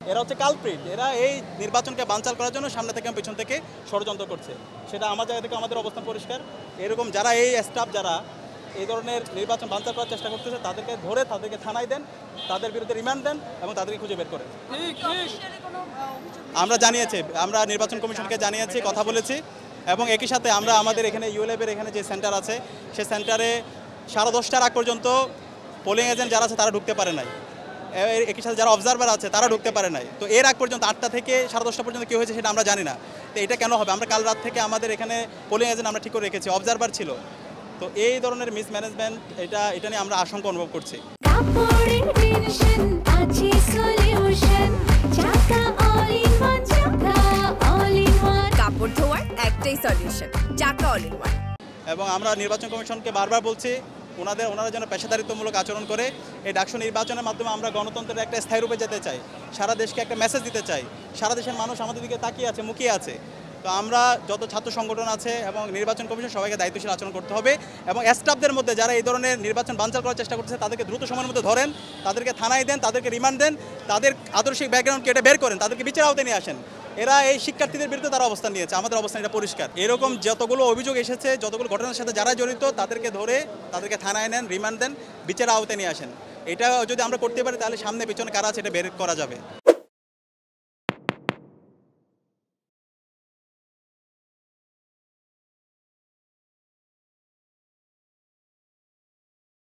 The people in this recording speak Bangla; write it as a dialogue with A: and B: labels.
A: এরা হচ্ছে কালপ্রিট, এরা এই নির্বাচনকে বানচাল করার জন্য সামনে থেকে এবং পিছন থেকে ষড়যন্ত্র করছে। সেটা আমার জায়গা থেকে আমাদের অবস্থান পরিষ্কার। এরকম যারা এই স্টাফ যারা এই ধরনের নির্বাচন বানচাল করার চেষ্টা করতেছে তাদেরকে ধরে তাদেরকে থানায় দেন, তাদের বিরুদ্ধে রিমান্ড দেন এবং তাদেরকে খুঁজে বের করেন। আমরা জানিয়েছি, আমরা নির্বাচন কমিশনকে জানিয়েছি, কথা বলেছি এবং একই সাথে আমরা আমাদের এখানে ইউএলএফের এখানে যে সেন্টার আছে সেই সেন্টারে 10:30টার আগ পর্যন্ত পোলিং এজেন্ট যারা আছে তারা ঢুকতে পারে নাই, একই সাথে যারা অবজারভার আছে তারা ঢুকতে পারে নাই। তো এর আগ পর্যন্ত 8টা থেকে 10:30টা পর্যন্ত কী হয়েছে সেটা আমরা জানি না। তো এটা কেন হবে? আমরা কাল রাত থেকে আমাদের এখানে পোলিং এজেন্ট আমরা ঠিক করে রেখেছি, অবজারভার ছিল। তো এই ধরনের মিসম্যানেজমেন্ট এটা নিয়ে আমরা আশঙ্কা অনুভব করছি।
B: কাপড় ধোয়ার একটাই সলিউশন, চাকা অল ইন ওয়ান।
A: এবং আমরা নির্বাচন কমিশনকে বারবার বলছি ওনারা যেন পেশাদারিত্বমূলক আচরণ করে। এই ডাকসু নির্বাচনের মাধ্যমে আমরা গণতন্ত্রের একটা স্থায়ী রূপে যেতে চাই, সারা দেশকে একটা মেসেজ দিতে চাই। সারা দেশের মানুষ আমাদের দিকে তাকিয়ে আছে, মুখিয়ে আছে। তো আমরা যত ছাত্র সংগঠন আছে এবং নির্বাচন কমিশন সবাইকে দায়িত্বশীল আচরণ করতে হবে এবং স্টাফদের মধ্যে যারা এই ধরনের নির্বাচন বানচাল করার চেষ্টা করছে তাদেরকে দ্রুত সময়ের মধ্যে ধরেন, তাদেরকে থানায় দেন, তাদেরকে রিমান্ড দেন, তাদের আদর্শিক ব্যাকগ্রাউন্ড কেটে বের করেন, তাদেরকে বিচার আওতায় নিয়ে আসেন। এরা এই শিক্ষার্থীদের বিরুদ্ধে তারা অবস্থান নিয়েছে, আমাদের অবস্থান এটা পরিষ্কার। এরকম যতগুলো অভিযোগ এসেছে, যতগুলো ঘটনার সাথে যারা জড়িত তাদেরকে ধরে তাদেরকে থানায় নেন, রিমান্ড দেন, বিচার আওতায় নিয়ে আসেন। এটা যদি আমরা করতে পারি তাহলে সামনে পিছনে কারা আছে এটা বের করা যাবে।